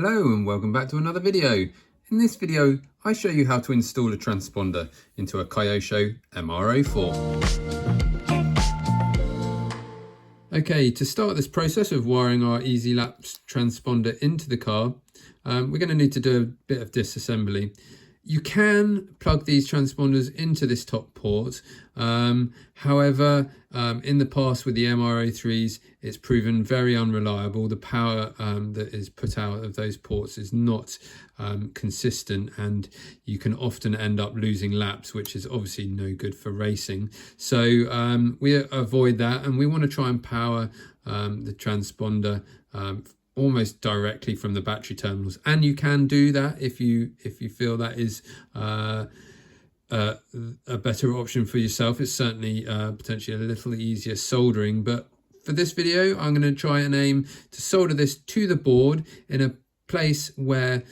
Hello and welcome back to another video. In this video I show you how to install a transponder into a Kyosho MR-04. Okay, to start this process of wiring our Easy Laps transponder into the car, we're going to need to do a bit of disassembly. You can plug these transponders into this top port. However, in the past with the MR-03s, it's proven very unreliable. The power that is put out of those ports is not consistent, and you can often end up losing laps, which is obviously no good for racing. So we avoid that, and we want to try and power the transponder almost directly from the battery terminals, and you can do that if you feel that is a better option for yourself. It's certainly potentially a little easier soldering, but for this video I'm going to try and aim to solder this to the board in a place where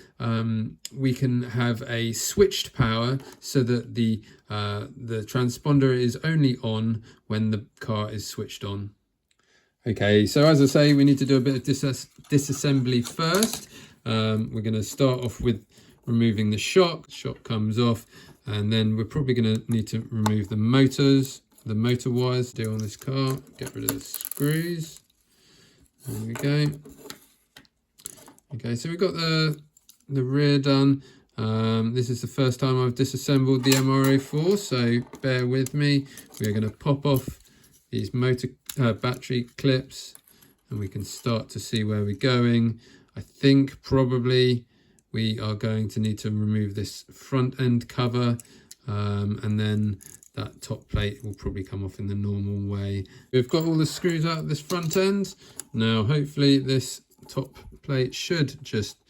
we can have a switched power so that the transponder is only on when the car is switched on. Okay, so as I say, we need to do a bit of disassembly first. We're going to start off with removing the shock. The shock comes off, and then we're probably going to need to remove the motor wires. Do on this car, get rid of the screws. There we go. Okay, so we've got the rear done. This is the first time I've disassembled the MR-04, so bear with me. We're going to pop off these battery clips, and we can start to see where we're going. I think probably we are going to need to remove this front end cover, and then that top plate will probably come off in the normal way. We've got all the screws out of this front end. Now hopefully this top plate should just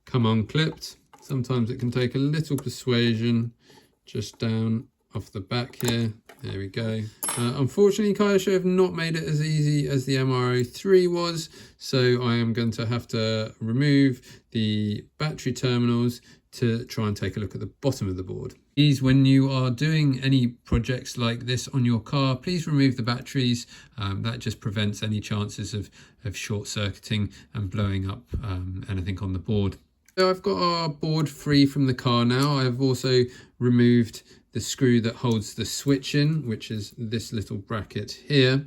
come unclipped. Sometimes it can take a little persuasion just down off the back here. There we go. Unfortunately, Kyosho have not made it as easy as the MR-03 was, so I am going to have to remove the battery terminals to try and take a look at the bottom of the board. Please, when you are doing any projects like this on your car, please remove the batteries. That just prevents any chances of short-circuiting and blowing up anything on the board. So I've got our board free from the car now. I've also removed the screw that holds the switch in, which is this little bracket here.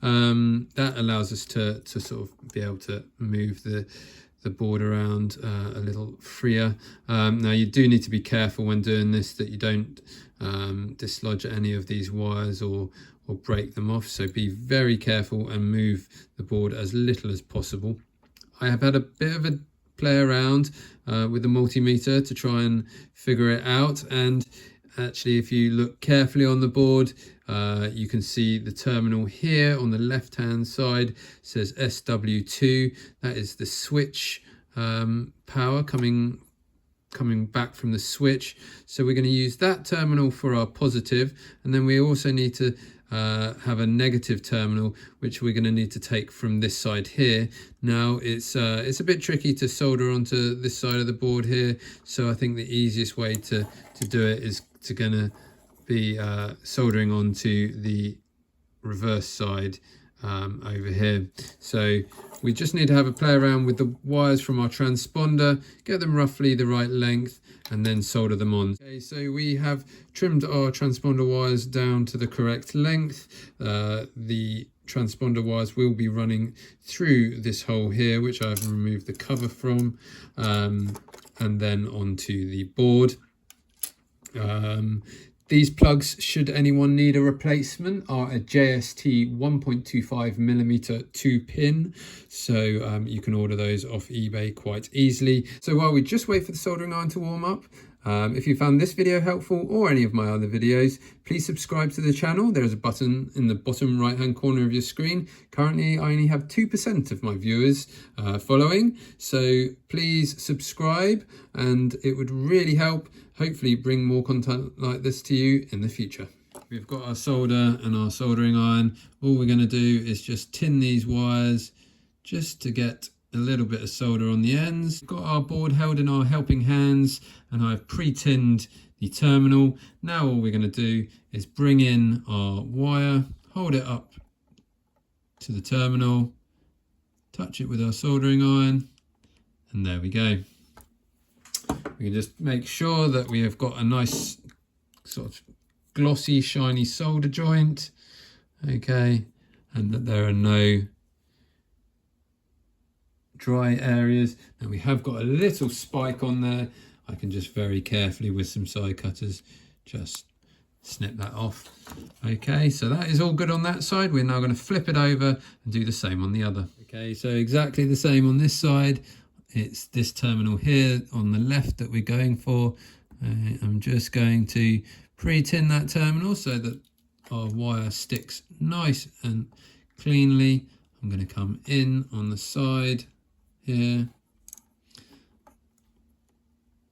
That allows us to sort of be able to move the board around a little freer. Now you do need to be careful when doing this that you don't dislodge any of these wires or break them off, so be very careful and move the board as little as possible. I have had a bit of a play around with the multimeter to try and figure it out, and actually if you look carefully on the board, you can see the terminal here on the left hand side says SW2. That is the switch power coming back from the switch, so we're going to use that terminal for our positive, and then we also need to have a negative terminal which we're going to need to take from this side here. Now it's a bit tricky to solder onto this side of the board here, so I think the easiest way to do it is going to be soldering onto the reverse side over here. So we just need to have a play around with the wires from our transponder, get them roughly the right length, and then solder them on. Okay, so we have trimmed our transponder wires down to the correct length. The transponder wires will be running through this hole here, which I've removed the cover from, and then onto the board. These plugs, should anyone need a replacement, are a JST 1.25mm 2-pin, so you can order those off eBay quite easily. So while we just wait for the soldering iron to warm up, if you found this video helpful or any of my other videos, please subscribe to the channel. There is a button in the bottom right hand corner of your screen. Currently I only have 2% of my viewers following, so please subscribe, and it would really help hopefully bring more content like this to you in the future. We've got our solder and our soldering iron. All we're going to do is just tin these wires just to get a little bit of solder on the ends. We've got our board held in our helping hands, and I've pre-tinned the terminal. Now all we're going to do is bring in our wire, hold it up to the terminal, touch it with our soldering iron, And there we go. We can just make sure that we have got a nice sort of glossy, shiny solder joint. Okay, and that there are no dry areas. And we have got a little spike on there. I can just very carefully with some side cutters just snip that off. Okay, so that is all good on that side. We're now going to flip it over and do the same on the other. Okay, so exactly the same on this side. It's this terminal here on the left that we're going for. I'm just going to pre-tin that terminal so that our wire sticks nice and cleanly. I'm going to come in on the side here.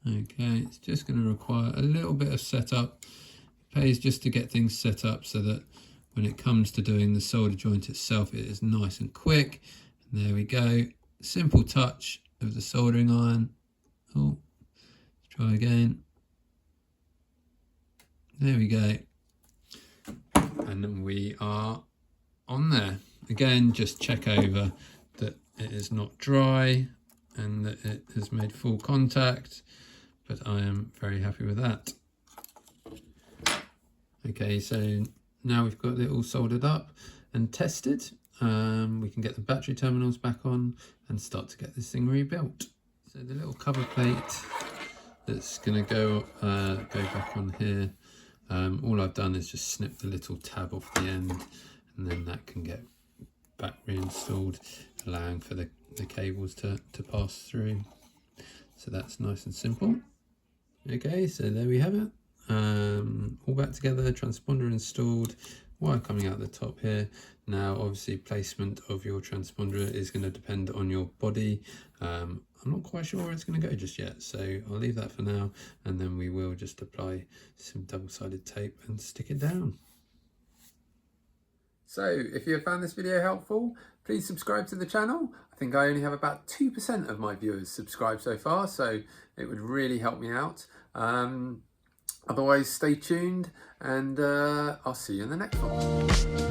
Okay, it's just going to require a little bit of setup. It pays just to get things set up so that when it comes to doing the solder joint itself, it is nice and quick. And there we go. Simple touch of the soldering iron. Oh, let's try again. There we go. And then we are on there. Again, just check over that it is not dry and that it has made full contact, but I am very happy with that. Okay, so now we've got it all soldered up and tested. We can get the battery terminals back on and start to get this thing rebuilt. So the little cover plate that's going to go back on here. All I've done is just snip the little tab off the end, and then that can get back reinstalled, allowing for the cables to pass through. So that's nice and simple. Okay, so there we have it. All back together, transponder installed, wire coming out the top here. Now obviously placement of your transponder is going to depend on your body. I'm not quite sure where it's going to go just yet, so I'll leave that for now, and then we will just apply some double-sided tape and stick it down. So if you have found this video helpful, please subscribe to the channel. I think I only have about 2% of my viewers subscribed so far, so it would really help me out. Otherwise, stay tuned, and I'll see you in the next one.